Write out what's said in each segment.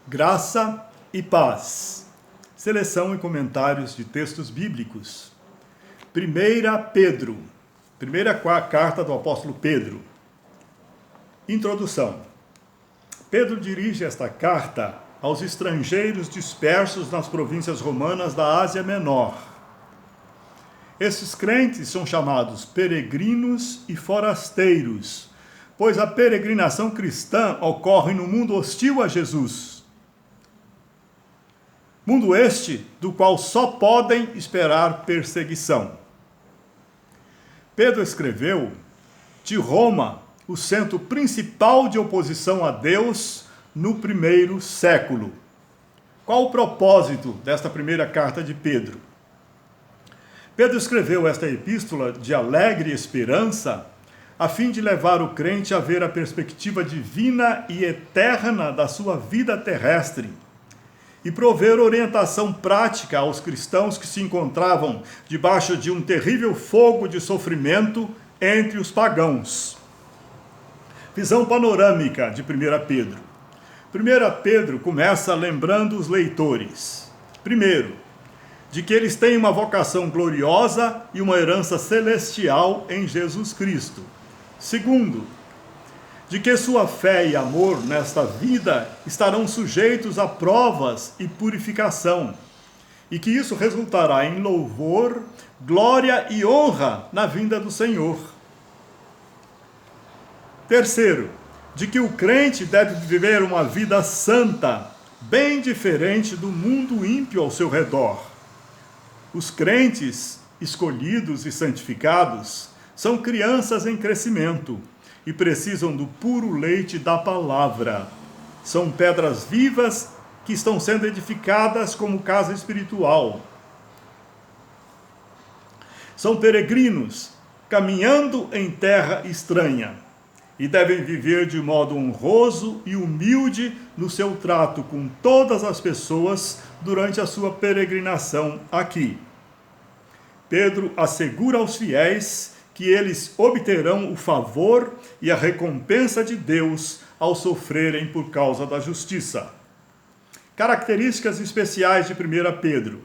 Graça e paz. Seleção e comentários de textos bíblicos. 1 Pedro, primeira carta do apóstolo Pedro. Introdução. Pedro dirige esta carta aos estrangeiros dispersos nas províncias romanas da Ásia Menor. Esses crentes são chamados peregrinos e forasteiros, pois a peregrinação cristã ocorre no mundo hostil a Jesus. Mundo este do qual só podem esperar perseguição. Pedro escreveu de Roma, o centro principal de oposição a Deus no primeiro século. Qual o propósito desta primeira carta de Pedro? Pedro escreveu esta epístola de alegre esperança, a fim de levar o crente a ver a perspectiva divina e eterna da sua vida terrestre, e prover orientação prática aos cristãos que se encontravam debaixo de um terrível fogo de sofrimento entre os pagãos. Visão panorâmica de 1 Pedro. 1 Pedro começa lembrando os leitores, primeiro, de que eles têm uma vocação gloriosa e uma herança celestial em Jesus Cristo. Segundo, de que sua fé e amor nesta vida estarão sujeitos a provas e purificação, e que isso resultará em louvor, glória e honra na vinda do Senhor. Terceiro, de que o crente deve viver uma vida santa, bem diferente do mundo ímpio ao seu redor. Os crentes escolhidos e santificados são crianças em crescimento, e precisam do puro leite da palavra. São pedras vivas que estão sendo edificadas como casa espiritual. São peregrinos, caminhando em terra estranha, e devem viver de modo honroso e humilde no seu trato com todas as pessoas durante a sua peregrinação aqui. Pedro assegura aos fiéis que eles obterão o favor e a recompensa de Deus ao sofrerem por causa da justiça. Características especiais de 1 Pedro.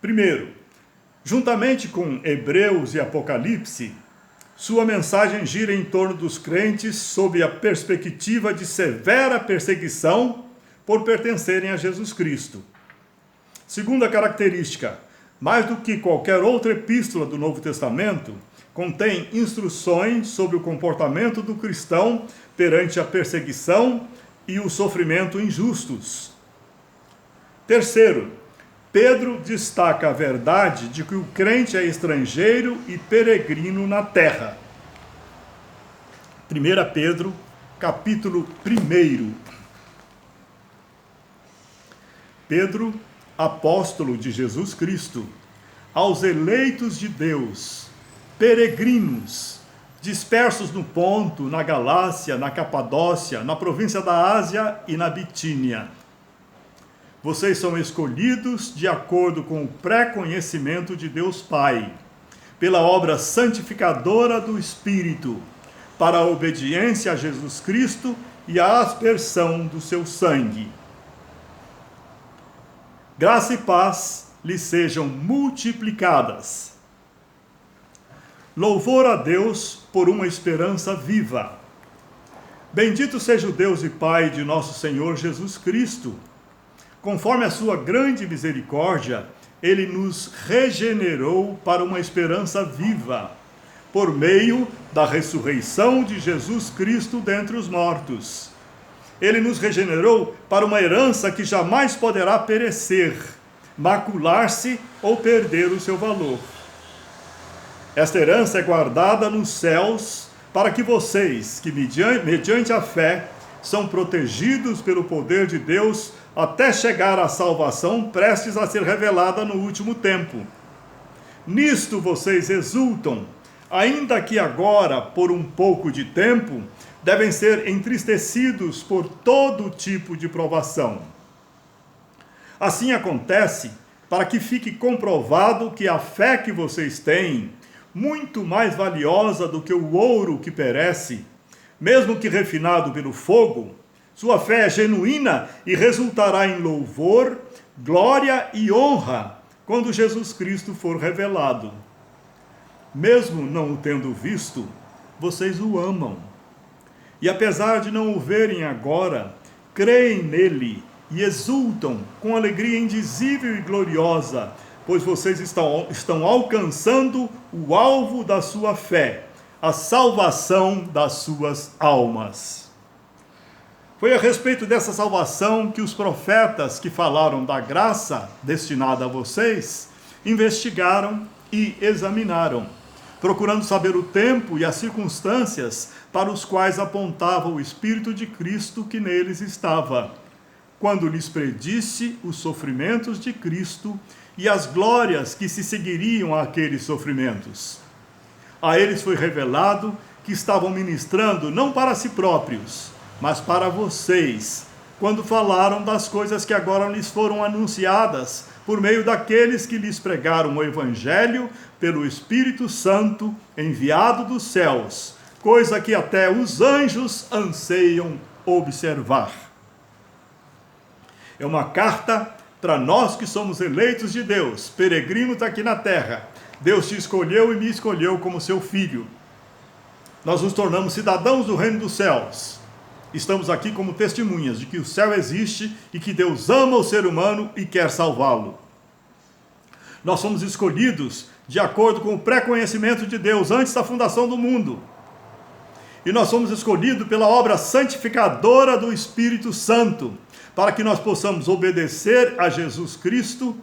Primeiro, juntamente com Hebreus e Apocalipse, sua mensagem gira em torno dos crentes sob a perspectiva de severa perseguição por pertencerem a Jesus Cristo. Segunda característica, mais do que qualquer outra epístola do Novo Testamento, contém instruções sobre o comportamento do cristão perante a perseguição e o sofrimento injustos. Terceiro, Pedro destaca a verdade de que o crente é estrangeiro e peregrino na terra. 1 Pedro, capítulo 1. Pedro, apóstolo de Jesus Cristo, aos eleitos de Deus, peregrinos, dispersos no Ponto, na Galácia, na Capadócia, na província da Ásia e na Bitínia. Vocês são escolhidos de acordo com o pré-conhecimento de Deus Pai, pela obra santificadora do Espírito, para a obediência a Jesus Cristo e a aspersão do seu sangue. Graça e paz lhes sejam multiplicadas. Louvor a Deus por uma esperança viva. Bendito seja o Deus e Pai de nosso Senhor Jesus Cristo. Conforme a sua grande misericórdia, Ele nos regenerou para uma esperança viva, por meio da ressurreição de Jesus Cristo dentre os mortos. Ele nos regenerou para uma herança que jamais poderá perecer, macular-se ou perder o seu valor. Esta herança é guardada nos céus para que vocês, que mediante a fé, são protegidos pelo poder de Deus até chegar à salvação prestes a ser revelada no último tempo. Nisto vocês exultam, ainda que agora, por um pouco de tempo, devem ser entristecidos por todo tipo de provação. Assim acontece para que fique comprovado que a fé que vocês têm, muito mais valiosa do que o ouro que perece, mesmo que refinado pelo fogo, Sua fé é genuína e resultará em louvor, glória e honra quando Jesus Cristo for revelado. Mesmo não o tendo visto, vocês o amam. E apesar de não o verem agora, creem nele e exultam com alegria indizível e gloriosa, pois vocês estão alcançando o alvo da sua fé, a salvação das suas almas. Foi a respeito dessa salvação que os profetas que falaram da graça destinada a vocês investigaram e examinaram, procurando saber o tempo e as circunstâncias para os quais apontava o Espírito de Cristo que neles estava, quando lhes predisse os sofrimentos de Cristo e as glórias que se seguiriam àqueles sofrimentos. A eles foi revelado que estavam ministrando não para si próprios, mas para vocês, quando falaram das coisas que agora lhes foram anunciadas por meio daqueles que lhes pregaram o Evangelho pelo Espírito Santo enviado dos céus, coisa que até os anjos anseiam observar. É uma carta para nós que somos eleitos de Deus, peregrinos aqui na terra. Deus te escolheu e me escolheu como seu filho. Nós nos tornamos cidadãos do reino dos céus. Estamos aqui como testemunhas de que o céu existe e que Deus ama o ser humano e quer salvá-lo. Nós somos escolhidos de acordo com o pré-conhecimento de Deus antes da fundação do mundo. E nós somos escolhidos pela obra santificadora do Espírito Santo, para que nós possamos obedecer a Jesus Cristo.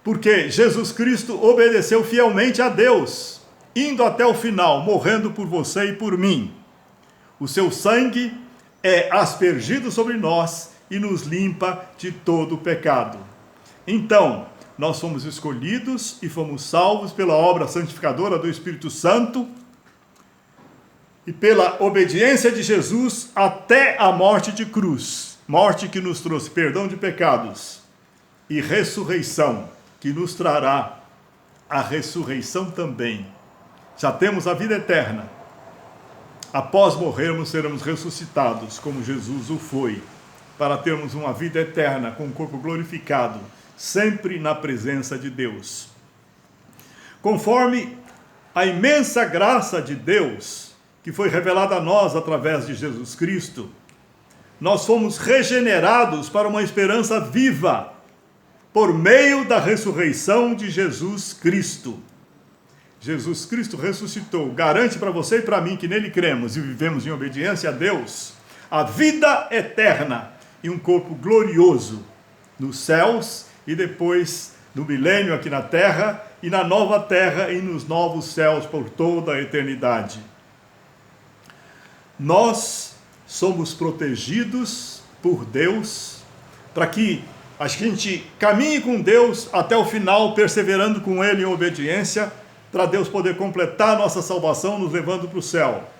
Porque Jesus Cristo obedeceu fielmente a Deus, indo até o final, morrendo por você e por mim. O seu sangue é aspergido sobre nós e nos limpa de todo o pecado. Então, nós fomos escolhidos e fomos salvos pela obra santificadora do Espírito Santo e pela obediência de Jesus até a morte de cruz. Morte que nos trouxe perdão de pecados e ressurreição, que nos trará a ressurreição também. Já temos a vida eterna. Após morrermos, seremos ressuscitados, como Jesus o foi, para termos uma vida eterna, com o corpo glorificado, sempre na presença de Deus. Conforme a imensa graça de Deus, que foi revelada a nós através de Jesus Cristo, nós fomos regenerados para uma esperança viva, por meio da ressurreição de Jesus Cristo. Jesus Cristo ressuscitou, garante para você e para mim que nele cremos e vivemos em obediência a Deus, a vida eterna e um corpo glorioso nos céus e depois no milênio aqui na terra e na nova terra e nos novos céus por toda a eternidade. Nós somos protegidos por Deus para que a gente caminhe com Deus até o final, perseverando com Ele em obediência, para Deus poder completar nossa salvação, nos levando para o céu.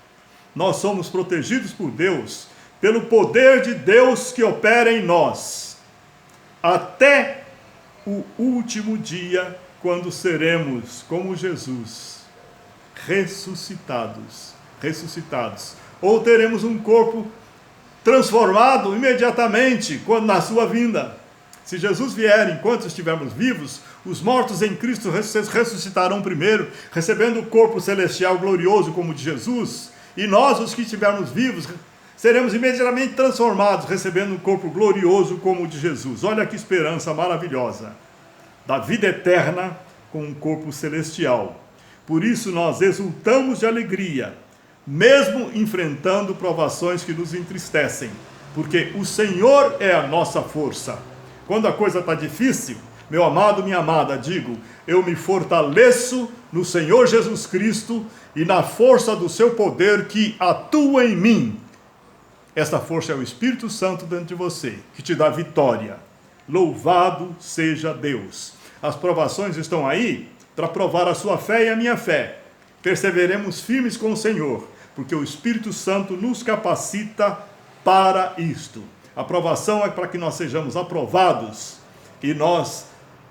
Nós somos protegidos por Deus, pelo poder de Deus que opera em nós, até o último dia, quando seremos, como Jesus, ressuscitados, ou teremos um corpo transformado imediatamente, quando na sua vinda. Se Jesus vier enquanto estivermos vivos, os mortos em Cristo ressuscitarão primeiro, recebendo o corpo celestial glorioso como o de Jesus, e nós, os que estivermos vivos, seremos imediatamente transformados, recebendo um corpo glorioso como o de Jesus. Olha que esperança maravilhosa, da vida eterna com um corpo celestial. Por isso nós exultamos de alegria, mesmo enfrentando provações que nos entristecem, porque o Senhor é a nossa força. Quando a coisa está difícil, meu amado, minha amada, digo, eu me fortaleço no Senhor Jesus Cristo e na força do seu poder que atua em mim. Esta força é o Espírito Santo dentro de você, que te dá vitória. Louvado seja Deus. As provações estão aí para provar a sua fé e a minha fé. Perseveremos firmes com o Senhor, porque o Espírito Santo nos capacita para isto. A aprovação é para que nós sejamos aprovados e nós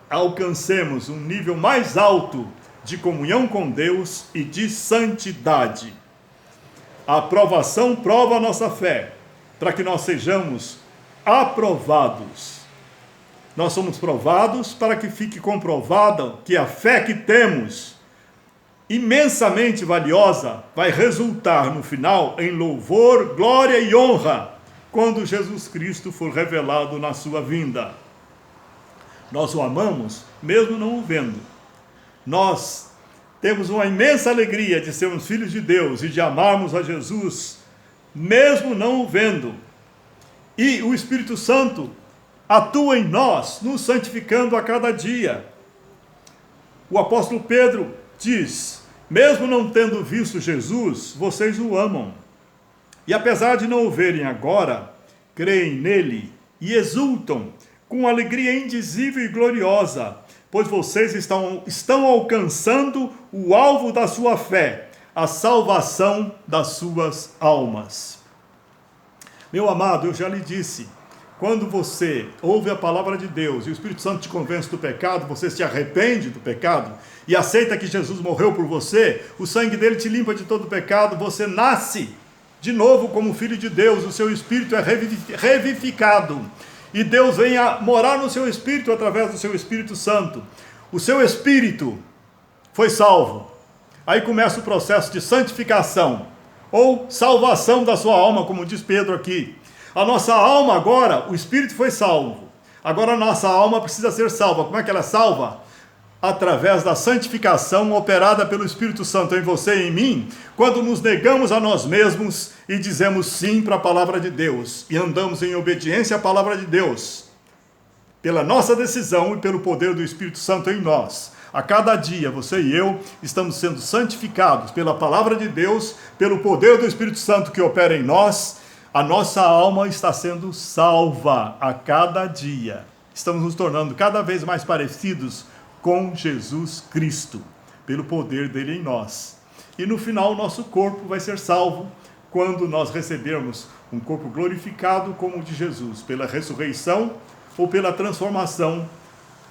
alcancemos um nível mais alto de comunhão com Deus e de santidade. A aprovação prova a nossa fé, para que nós sejamos aprovados. Nós somos provados para que fique comprovado que a fé que temos, imensamente valiosa, vai resultar no final em louvor, glória e honra, quando Jesus Cristo for revelado na sua vinda. Nós o amamos, mesmo não o vendo. Nós temos uma imensa alegria de sermos filhos de Deus e de amarmos a Jesus, mesmo não o vendo. E o Espírito Santo atua em nós, nos santificando a cada dia. O apóstolo Pedro diz: mesmo não tendo visto Jesus, vocês o amam. E apesar de não o verem agora, creem nele e exultam com alegria indizível e gloriosa, pois vocês estão alcançando o alvo da sua fé, a salvação das suas almas. Meu amado, eu já lhe disse, quando você ouve a palavra de Deus e o Espírito Santo te convence do pecado, você se arrepende do pecado e aceita que Jesus morreu por você, o sangue dele te limpa de todo pecado, você nasce de novo como filho de Deus, o seu espírito é revivificado e Deus vem a morar no seu espírito através do seu Espírito Santo. O seu espírito foi salvo. Aí começa o processo de santificação ou salvação da sua alma, como diz Pedro aqui. A nossa alma agora, o espírito foi salvo. Agora a nossa alma precisa ser salva. Como é que ela é salva? Através da santificação operada pelo Espírito Santo em você e em mim, quando nos negamos a nós mesmos e dizemos sim para a palavra de Deus e andamos em obediência à palavra de Deus, pela nossa decisão e pelo poder do Espírito Santo em nós. A cada dia, você e eu estamos sendo santificados pela palavra de Deus, pelo poder do Espírito Santo que opera em nós. A nossa alma está sendo salva a cada dia. Estamos nos tornando cada vez mais parecidos com Jesus Cristo, pelo poder dele em nós. E no final, nosso corpo vai ser salvo quando nós recebermos um corpo glorificado como o de Jesus, pela ressurreição ou pela transformação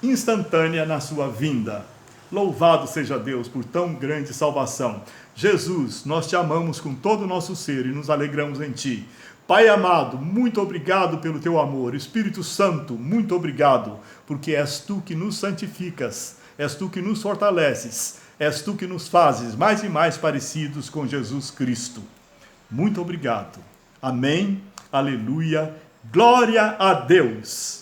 instantânea na sua vinda. Louvado seja Deus por tão grande salvação. Jesus, nós te amamos com todo o nosso ser e nos alegramos em ti. Pai amado, muito obrigado pelo teu amor. Espírito Santo, muito obrigado, porque és tu que nos santificas, és tu que nos fortaleces, és tu que nos fazes mais e mais parecidos com Jesus Cristo. Muito obrigado. Amém. Aleluia. Glória a Deus.